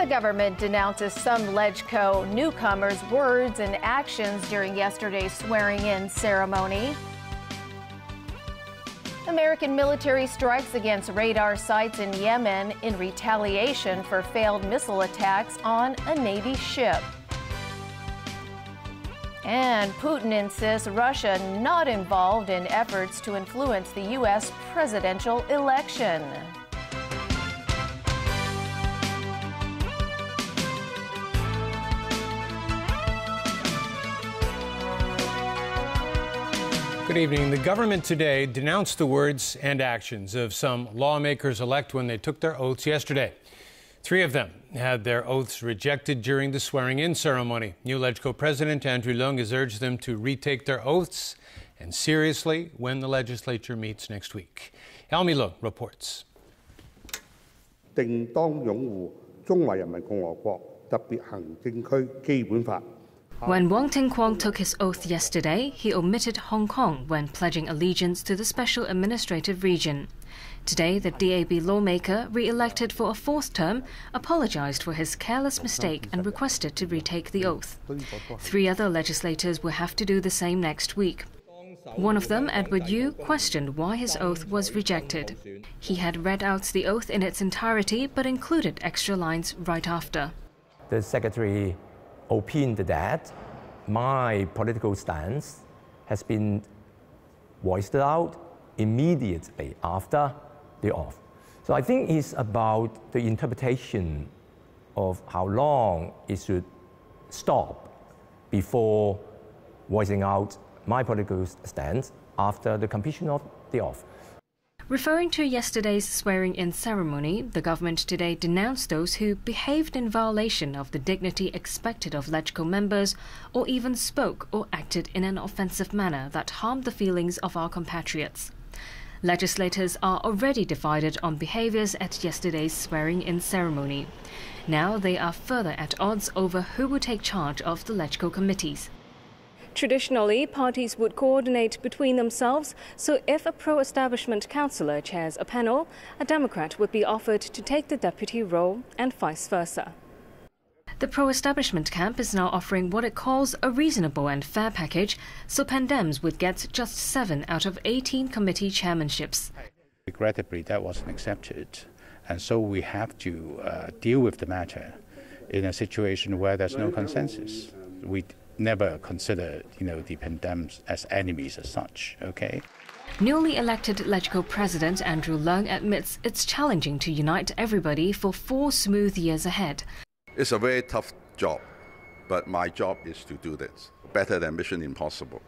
government denounces some LegCo newcomers' words and actions during yesterday's swearing-in ceremony. American military strikes against radar sites in Yemen in retaliation for failed missile attacks on a Navy ship. And Putin insists Russia not involved in efforts to influence the U.S. presidential election. Good evening. The government today denounced the words and actions of some lawmakers-elect when they took their oaths yesterday. 3 of them had their oaths rejected during the swearing-in ceremony. New LegCo President Andrew Leung has urged them to retake their oaths and seriously when the legislature meets next week. Helmi Leung reports. 定當擁護中華人民共和國特別行政區基本法。 When Wong Ting-kwong took his oath yesterday, he omitted Hong Kong when pledging allegiance to the Special Administrative Region. Today, the DAB lawmaker, re-elected for a 4th term, apologized for his careless mistake and requested to retake the oath. 3 other legislators will have to do the same next week. One of them, Edward Yu, questioned why his oath was rejected. He had read out the oath in its entirety but included extra lines right after. The secretary opined that my political stance has been voiced out immediately after the oath. So I think it's about the interpretation of how long it should stop before voicing out my political stance after the completion of the oath. Referring to yesterday's swearing-in ceremony, the government today denounced those who behaved in violation of the dignity expected of LegCo members or even spoke or acted in an offensive manner that harmed the feelings of our compatriots. Legislators are already divided on behaviours at yesterday's swearing-in ceremony. Now they are further at odds over who will take charge of the LegCo committees. Traditionally, parties would coordinate between themselves, so if a pro-establishment councillor chairs a panel, a Democrat would be offered to take the deputy role and vice versa. The pro-establishment camp is now offering what it calls a reasonable and fair package, so Pandems would get just 7 out of 18 committee chairmanships. Regrettably, that wasn't accepted, and so we have to deal with the matter in a situation where there's no consensus. We never consider, the Pandems as enemies as such, okay? Newly elected LegCo President Andrew Leung admits it's challenging to unite everybody for 4 smooth years ahead. It's a very tough job, but my job is to do this, better than Mission Impossible.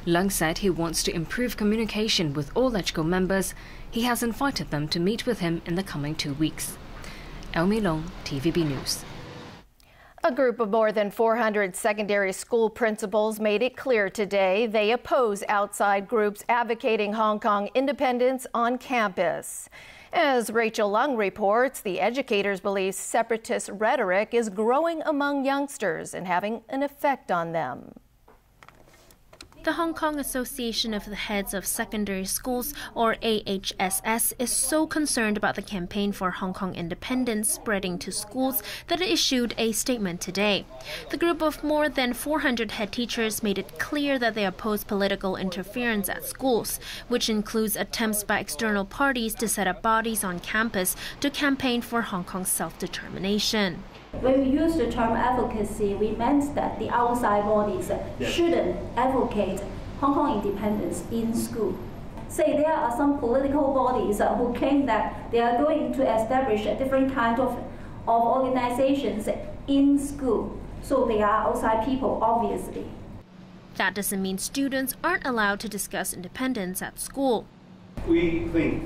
Leung said he wants to improve communication with all LegCo members. He has invited them to meet with him in the coming 2 weeks. Helmi Leung, TVB News. A group of more than 400 secondary school principals made it clear today they oppose outside groups advocating Hong Kong independence on campus. As Rachel Leung reports, the educators believe separatist rhetoric is growing among youngsters and having an effect on them. The Hong Kong Association of the Heads of Secondary Schools, or AHSS, is so concerned about the campaign for Hong Kong independence spreading to schools that it issued a statement today. The group of more than 400 head teachers made it clear that they oppose political interference at schools, which includes attempts by external parties to set up bodies on campus to campaign for Hong Kong's self-determination. When we use the term advocacy, we meant that the outside bodies shouldn't advocate Hong Kong independence in school. Say there are some political bodies who claim that they are going to establish a different kind of organizations in school. So they are outside people, obviously. That doesn't mean students aren't allowed to discuss independence at school. We think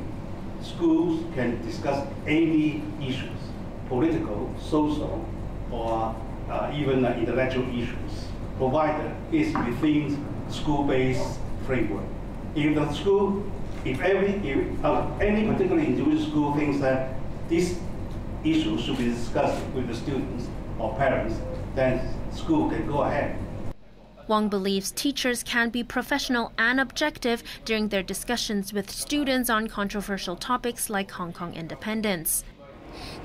schools can discuss any issues. Political, social, or even intellectual issues, provided it's within school-based framework. If any particular individual school thinks that this issue should be discussed with the students or parents, then school can go ahead. Wong believes teachers can be professional and objective during their discussions with students on controversial topics like Hong Kong independence.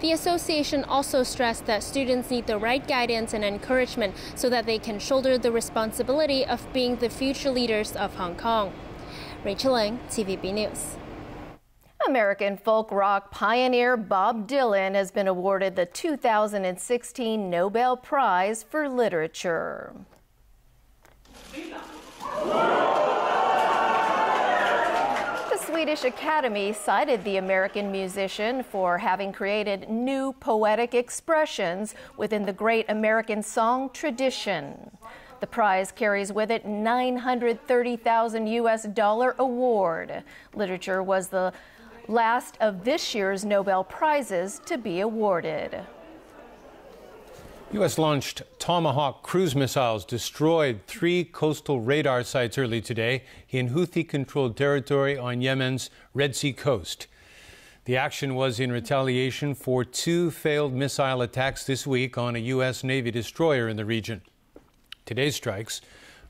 The association also stressed that students need the right guidance and encouragement so that they can shoulder the responsibility of being the future leaders of Hong Kong. Rachel Ng, TVB News. American folk rock pioneer Bob Dylan has been awarded the 2016 Nobel Prize for Literature. The Swedish Academy cited the American musician for having created new poetic expressions within the great American song tradition. The prize carries with it $930,000 US award. Literature was the last of this year's Nobel Prizes to be awarded. U.S.-launched Tomahawk cruise missiles destroyed 3 coastal radar sites early today in Houthi-controlled territory on Yemen's Red Sea coast. The action was in retaliation for 2 failed missile attacks this week on a U.S. Navy destroyer in the region. Today's strikes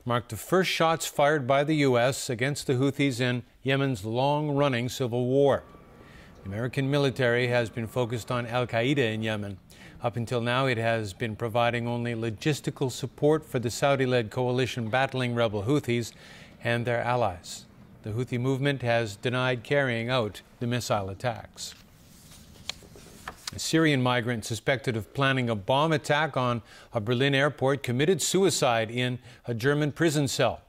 marked the first shots fired by the U.S. against the Houthis in Yemen's long-running civil war. The American military has been focused on al-Qaeda in Yemen. Up until now, it has been providing only logistical support for the Saudi-led coalition battling rebel Houthis and their allies. The Houthi movement has denied carrying out the missile attacks. A Syrian migrant suspected of planning a bomb attack on a Berlin airport committed suicide in a German prison cell.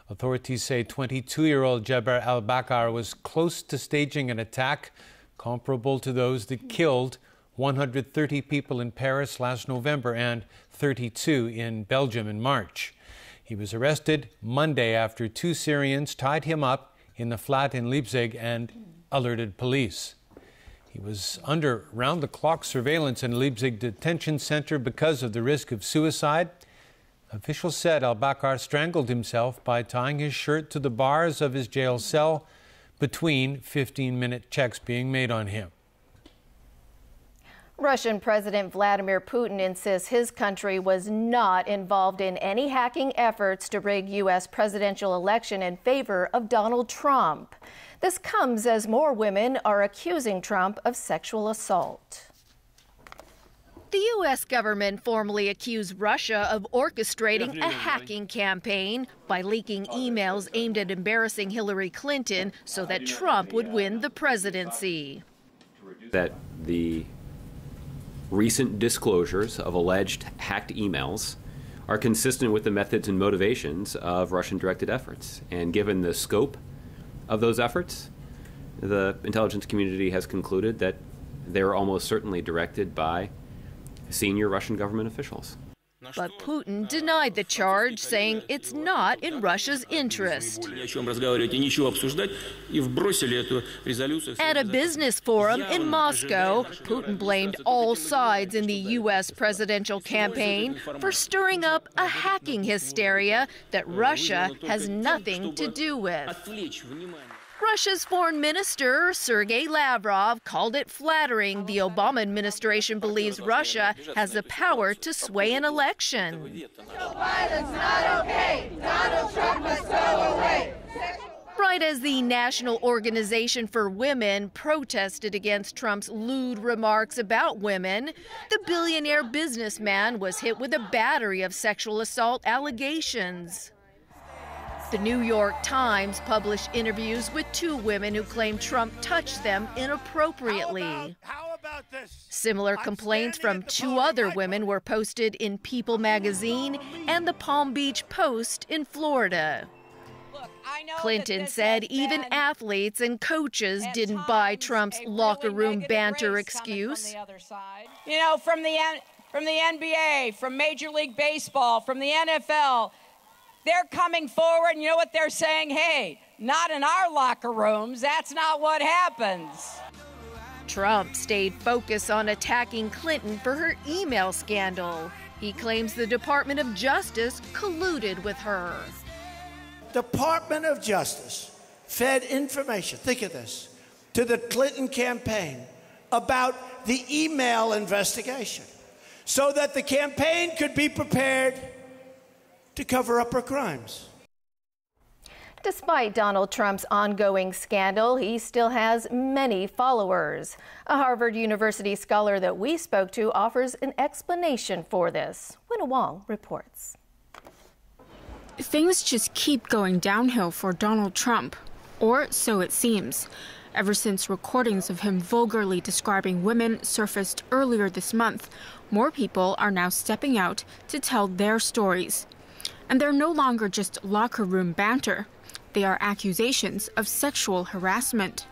Authorities say 22-year-old Jaber al-Bakar was close to staging an attack comparable to those that killed 130 people in Paris last November and 32 in Belgium in March. He was arrested Monday after 2 Syrians tied him up in the flat in Leipzig and alerted police. He was under round-the-clock surveillance in Leipzig detention center because of the risk of suicide. Officials said al-Bakar strangled himself by tying his shirt to the bars of his jail cell between 15-minute checks being made on him. Russian President Vladimir Putin insists his country was not involved in any hacking efforts to rig U.S. presidential election in favor of Donald Trump. This comes as more women are accusing Trump of sexual assault. The U.S. government formally accused Russia of orchestrating a hacking campaign by leaking emails aimed at embarrassing Hillary Clinton so that Trump would win the presidency. That the recent disclosures of alleged hacked emails are consistent with the methods and motivations of Russian-directed efforts. And given the scope of those efforts, the intelligence community has concluded that they are almost certainly directed by senior Russian government officials. But Putin denied the charge, saying it's not in Russia's interest. At a business forum in Moscow, Putin blamed all sides in the U.S. presidential campaign for stirring up a hacking hysteria that Russia has nothing to do with. Russia's foreign minister, Sergei Lavrov, called it flattering the Obama administration believes Russia has the power to sway an election. Joe Biden's not okay. Donald Trump must go away. Right as the National Organization for Women protested against Trump's lewd remarks about women, the billionaire businessman was hit with a battery of sexual assault allegations. The New York Times published interviews with 2 women who claimed Trump touched them inappropriately. Similar complaints from 2 other women were posted in People magazine and the Palm Beach Post in Florida. Clinton said even athletes and coaches didn't buy Trump's locker room banter excuse. You know, from the NBA, from Major League Baseball, from the NFL, they're coming forward, and you know what they're saying? Hey, not in our locker rooms. That's not what happens. Trump stayed focused on attacking Clinton for her email scandal. He claims the Department of Justice colluded with her. Department of Justice fed information, think of this, to the Clinton campaign about the email investigation so that the campaign could be prepared to cover up her crimes. Despite Donald Trump's ongoing scandal, he still has many followers. A Harvard University scholar that we spoke to offers an explanation for this. Winna Wong reports. Things just keep going downhill for Donald Trump, or so it seems. Ever since recordings of him vulgarly describing women surfaced earlier this month, more people are now stepping out to tell their stories. And they're no longer just locker room banter. They are accusations of sexual harassment.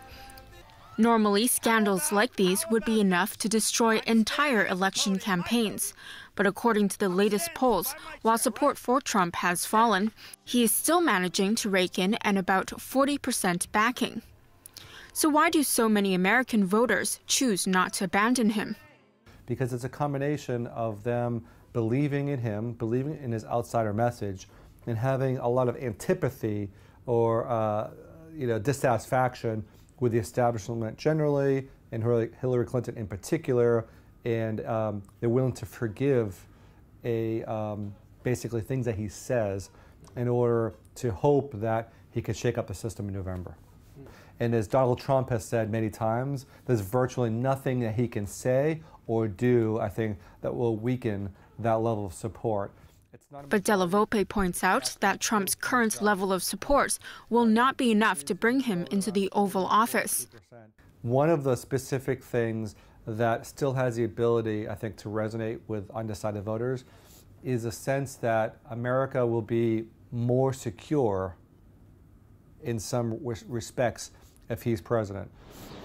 Normally, scandals like these would be enough to destroy entire election campaigns. But according to the latest polls, while support for Trump has fallen, he is still managing to rake in an about 40% backing. So why do so many American voters choose not to abandon him? Because it's a combination of them believing in him, believing in his outsider message, and having a lot of antipathy or dissatisfaction with the establishment generally, and Hillary Clinton in particular, and they're willing to forgive basically things that he says in order to hope that he can shake up the system in November. And as Donald Trump has said many times, there's virtually nothing that he can say or do, I think, that will weaken that level of support. But Della Volpe points out that Trump's current level of support will not be enough to bring him into the Oval Office. One of the specific things that still has the ability, I think, to resonate with undecided voters is a sense that America will be more secure in some respects if he's president.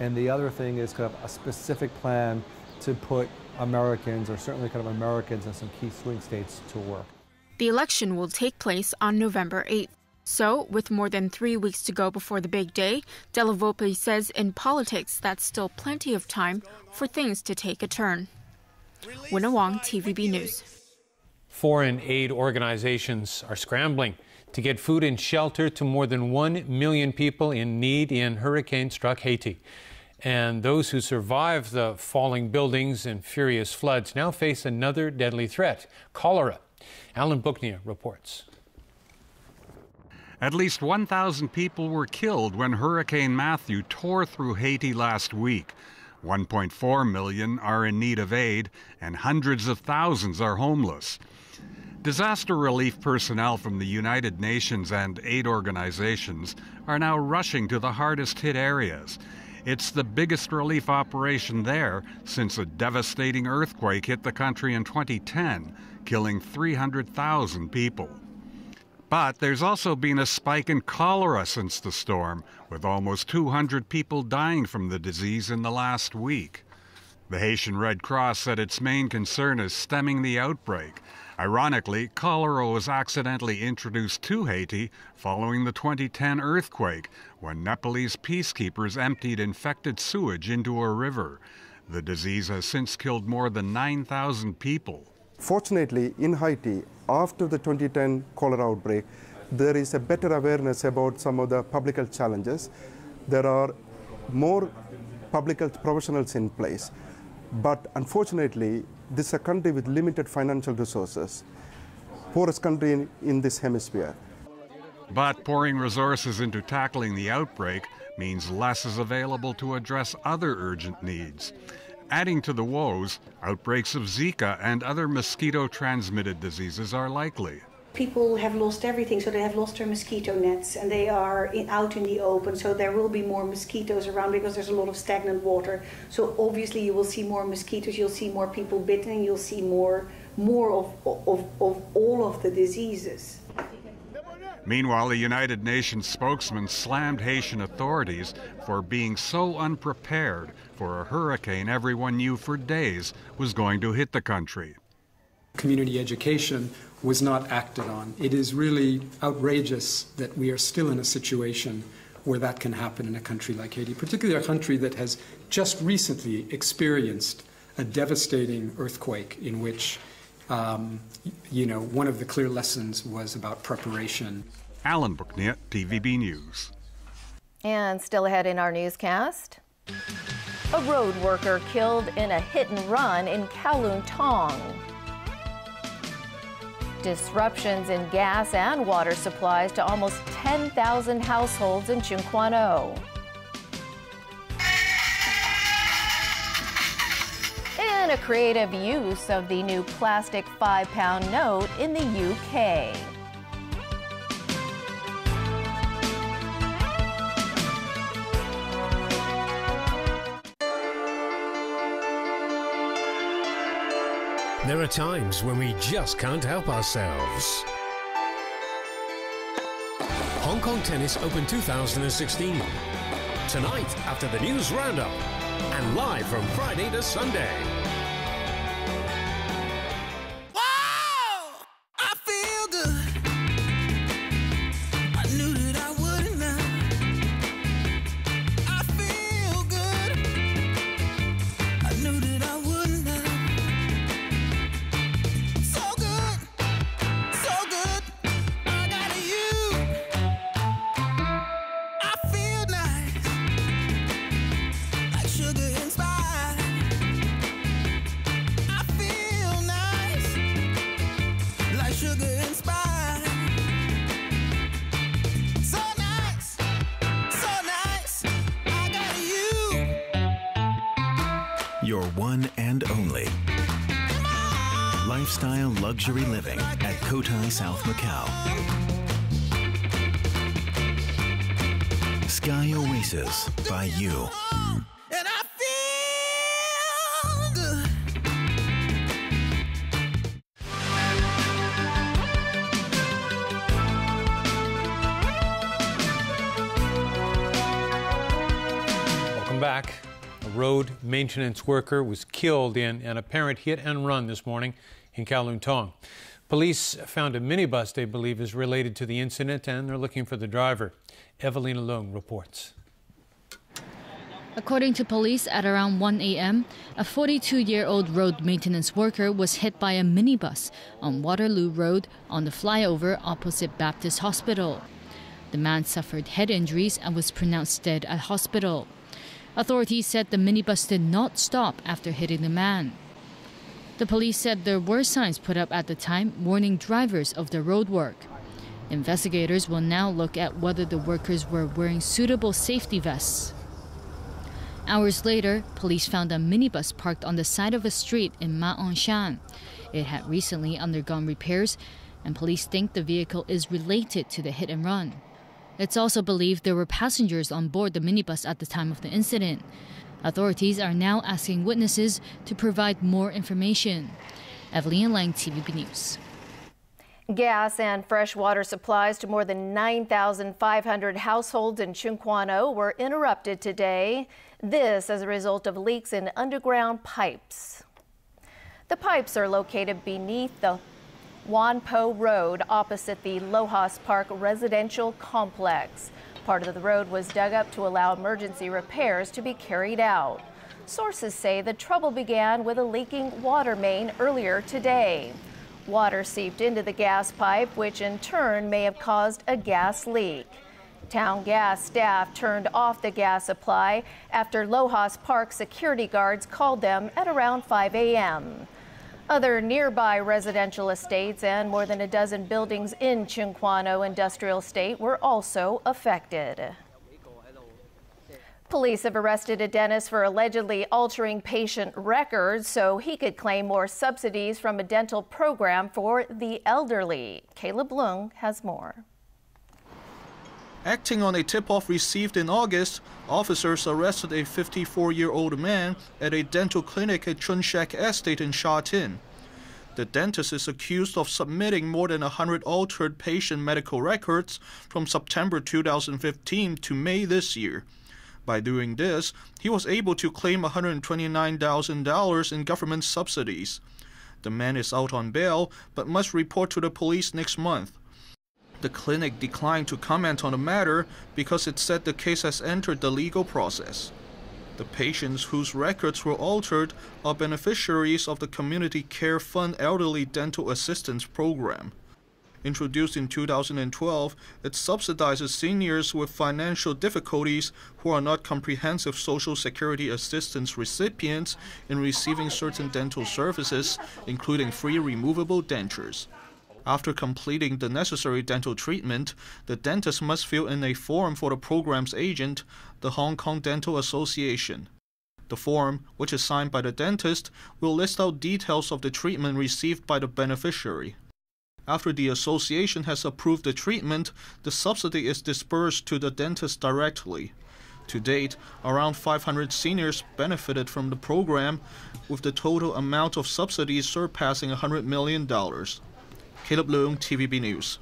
And the other thing is kind of a specific plan to put Americans, or certainly kind of Americans in some key swing states, to work. The election will take place on November 8th. So, with more than 3 weeks to go before the big day, Della Volpe says in politics that's still plenty of time for things to take a turn. Winna Wong, TVB News. Foreign aid organizations are scrambling to get food and shelter to more than 1 million people in need in hurricane-struck Haiti. And those who survived the falling buildings and furious floods now face another deadly threat, cholera. Alan Booknia reports. At least 1,000 people were killed when Hurricane Matthew tore through Haiti last week. 1.4 million are in need of aid, and hundreds of thousands are homeless. Disaster relief personnel from the United Nations and aid organizations are now rushing to the hardest hit areas. It's the biggest relief operation there since a devastating earthquake hit the country in 2010, killing 300,000 people. But there's also been a spike in cholera since the storm, with almost 200 people dying from the disease in the last week. The Haitian Red Cross said its main concern is stemming the outbreak. Ironically, cholera was accidentally introduced to Haiti following the 2010 earthquake, when Nepalese peacekeepers emptied infected sewage into a river. The disease has since killed more than 9,000 people. Fortunately, in Haiti, after the 2010 cholera outbreak, there is a better awareness about some of the public health challenges. There are more public health professionals in place. But unfortunately, this is a country with limited financial resources, poorest country in this hemisphere. But pouring resources into tackling the outbreak means less is available to address other urgent needs. Adding to the woes, outbreaks of Zika and other mosquito-transmitted diseases are likely. People have lost everything, so they have lost their mosquito nets, and they are out in the open, so there will be more mosquitoes around because there's a lot of stagnant water. So obviously you will see more mosquitoes, you'll see more people bitten, and you'll see more of all of the diseases. Meanwhile, the United Nations spokesman slammed Haitian authorities for being so unprepared for a hurricane everyone knew for days was going to hit the country. Community education was not acted on. It is really outrageous that we are still in a situation where that can happen in a country like Haiti, particularly a country that has just recently experienced a devastating earthquake in which, one of the clear lessons was about preparation. Alan Booknia, TVB News. And still ahead in our newscast, a road worker killed in a hit and run in Kowloon Tong. disruptions in gas and water supplies to almost 10,000 households in Tseung Kwan-o. And a creative use of the new plastic £5 note in the UK. There are times when we just can't help ourselves. Hong Kong Tennis Open 2016. Tonight after the news roundup and live from Friday to Sunday. Your one and only lifestyle luxury living at Cotai South Macau. Sky Oasis by you. Welcome back. A road maintenance worker was killed in an apparent hit and run this morning in Kowloon Tong. Police found a minibus they believe is related to the incident, and they're looking for the driver. Evelina Leung reports. According to police, at around 1 a.m., a 42-year-old road maintenance worker was hit by a minibus on Waterloo Road on the flyover opposite Baptist Hospital. The man suffered head injuries and was pronounced dead at hospital. Authorities said the minibus did not stop after hitting the man. The police said there were signs put up at the time warning drivers of the roadwork. Investigators will now look at whether the workers were wearing suitable safety vests. Hours later, police found a minibus parked on the side of a street in Ma On Shan. It had recently undergone repairs, and police think the vehicle is related to the hit and run. It's also believed there were passengers on board the minibus at the time of the incident. Authorities are now asking witnesses to provide more information. Evelyn Lang, TVB News. Gas and fresh water supplies to more than 9,500 households in Tseung Kwan-o were interrupted today. This as a result of leaks in underground pipes. The pipes are located beneath the Wan Po Road opposite the Lohas Park residential complex. Part of the road was dug up to allow emergency repairs to be carried out. Sources say the trouble began with a leaking water main earlier today. Water seeped into the gas pipe, which in turn may have caused a gas leak. Town gas staff turned off the gas supply after Lohas Park security guards called them at around 5 a.m. Other nearby residential estates and more than a dozen buildings in Tseung Kwan-o Industrial Estate were also affected. Police have arrested a dentist for allegedly altering patient records so he could claim more subsidies from a dental program for the elderly. Caleb Leung has more. Acting on a tip-off received in August, officers arrested a 54-year-old man at a dental clinic at Chun Shek Estate in Sha Tin. The dentist is accused of submitting more than 100 altered patient medical records from September 2015 to May this year. By doing this, he was able to claim $129,000 in government subsidies. The man is out on bail but must report to the police next month. The clinic declined to comment on the matter because it said the case has entered the legal process. The patients whose records were altered are beneficiaries of the Community Care Fund Elderly Dental Assistance Program. Introduced in 2012, it subsidizes seniors with financial difficulties who are not comprehensive Social Security assistance recipients in receiving certain dental services, including free removable dentures. After completing the necessary dental treatment, the dentist must fill in a form for the program's agent, the Hong Kong Dental Association. The form, which is signed by the dentist, will list out details of the treatment received by the beneficiary. After the association has approved the treatment, the subsidy is disbursed to the dentist directly. To date, around 500 seniors benefited from the program, with the total amount of subsidies surpassing $100 million. Caleb Leung, TVB News.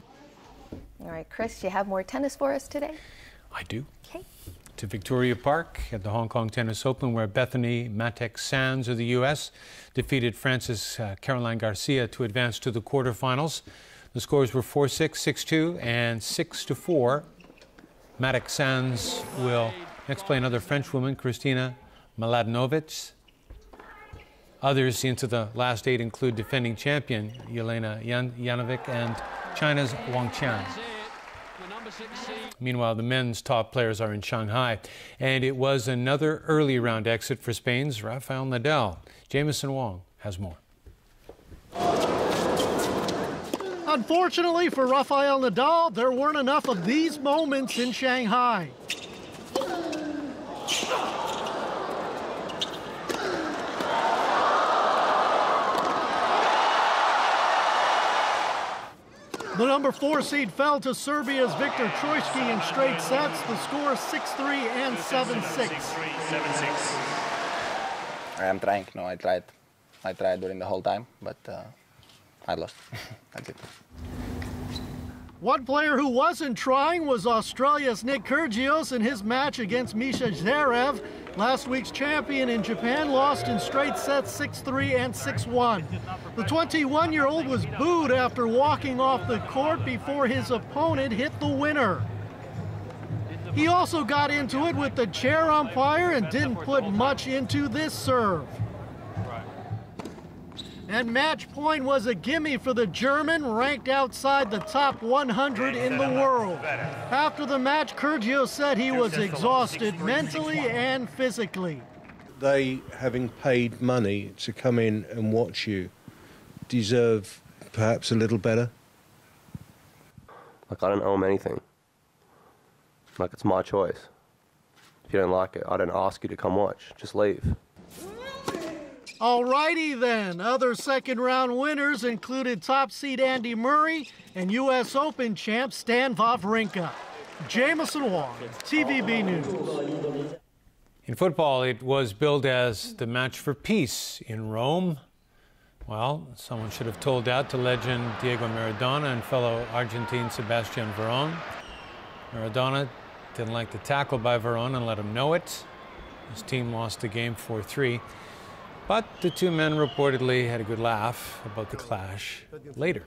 All right, Chris, do you have more tennis for us today? I do. Okay. To Victoria Park at the Hong Kong Tennis Open, where Bethany Matek-Sands of the U.S. defeated Frances Caroline Garcia to advance to the quarterfinals. The scores were 4-6, 6-2, and 6-4. Matek-Sands will next play another French woman, Kristina Mladenovic. Others into the last 8 include defending champion Jelena Janovic and China's Wang Qian. Meanwhile, the men's top players are in Shanghai, and it was another early round exit for Spain's Rafael Nadal. Jameson Wong has more. Unfortunately for Rafael Nadal, there weren't enough of these moments in Shanghai. The number 4 seed fell to Serbia's Viktor Troicki in straight sets. The score 6-3 and 7-6. I am trying. No, I tried. I tried during the whole time, but I lost. That's it. One player who wasn't trying was Australia's Nick Kyrgios in his match against Misha Zverev. Last week's champion in Japan lost in straight sets 6-3 and 6-1. The 21-year-old was booed after walking off the court before his opponent hit the winner. He also got into it with the chair umpire and didn't put much into this serve. And match point was a gimme for the German, ranked outside the top 100 in the world. After the match, Kyrgios said he was exhausted mentally and physically. They, having paid money to come in and watch you, deserve perhaps a little better? Like, I don't owe them anything. Like, it's my choice. If you don't like it, I don't ask you to come watch. Just leave. Alrighty then, other second round winners included top seed Andy Murray and U.S. Open champ Stan Wawrinka. Jameson Wong, TVB News. In football, it was billed as the match for peace in Rome. Well, someone should have told that to legend Diego Maradona and fellow Argentine Sebastian Veron. Maradona didn't like the tackle by Veron and let him know it. His team lost the game 4-3. But the two men reportedly had a good laugh about the clash later.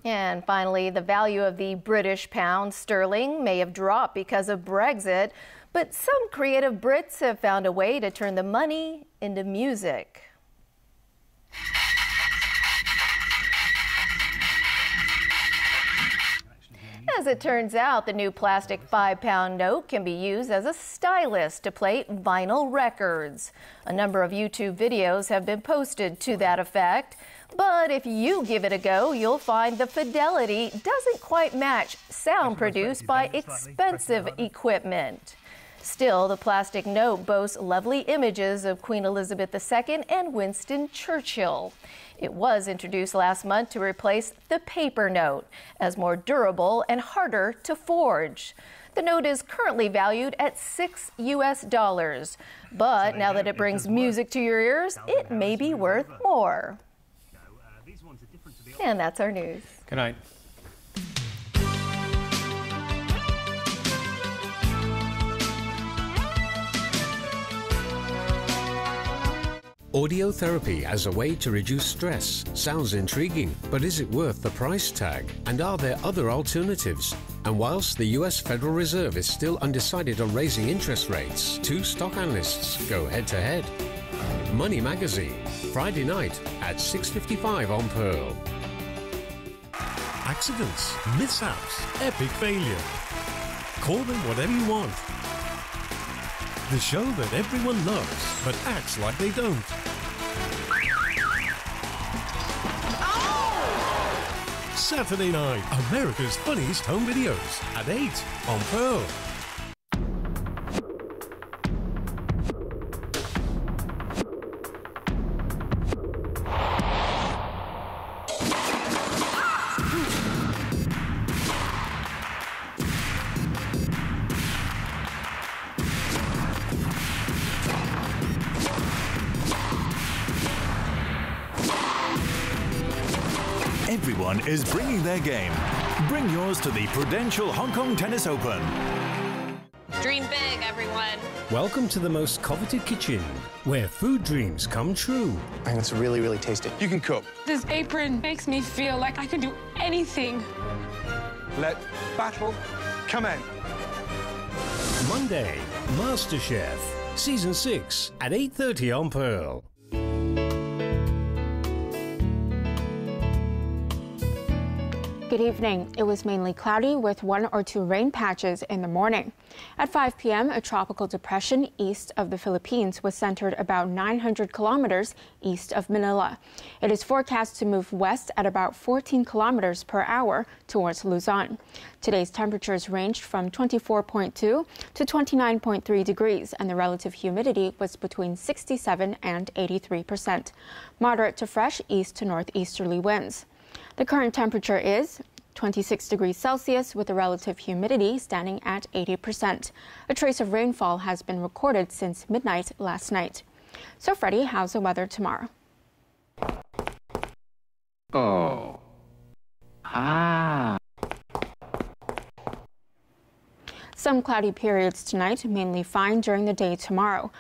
And finally, the value of the British pound sterling may have dropped because of Brexit, but some creative Brits have found a way to turn the money into music. As it turns out, the new plastic 5-pound note can be used as a stylus to play vinyl records. A number of YouTube videos have been posted to that effect. But if you give it a go, you'll find the fidelity doesn't quite match sound produced by expensive equipment. Still, the plastic note boasts lovely images of Queen Elizabeth II and Winston Churchill. It was introduced last month to replace the paper note as more durable and harder to forge. The note is currently valued at $6 US, but now that it brings music to your ears, it may be worth more. And that's our news. Good night. Audiotherapy as a way to reduce stress sounds intriguing, but is it worth the price tag? And are there other alternatives? And whilst the US Federal Reserve is still undecided on raising interest rates, two stock analysts go head-to-head. Money Magazine, Friday night at 6:55 on Pearl. Accidents, mishaps, epic failure. Call them whatever you want. The show that everyone loves, but acts like they don't. Saturday night, America's Funniest Home Videos at 8 on Pearl. Everyone is bringing their game. Bring yours to the Prudential Hong Kong Tennis Open. Dream big, everyone. Welcome to the most coveted kitchen, where food dreams come true. I think it's really, really tasty. You can cook. This apron makes me feel like I can do anything. Let battle commence. Monday, MasterChef, Season 6 at 8:30 on Pearl. Good evening. It was mainly cloudy with 1 or 2 rain patches in the morning. At 5 p.m., a tropical depression east of the Philippines was centered about 900 kilometers east of Manila. It is forecast to move west at about 14 kilometers per hour towards Luzon. Today's temperatures ranged from 24.2 to 29.3 degrees, and the relative humidity was between 67 and 83%. Moderate to fresh east to northeasterly winds. The current temperature is 26 degrees Celsius with the relative humidity standing at 80%. A trace of rainfall has been recorded since midnight last night. So Freddie, how's the weather tomorrow? Oh. Ah. Some cloudy periods tonight, mainly fine during the day tomorrow.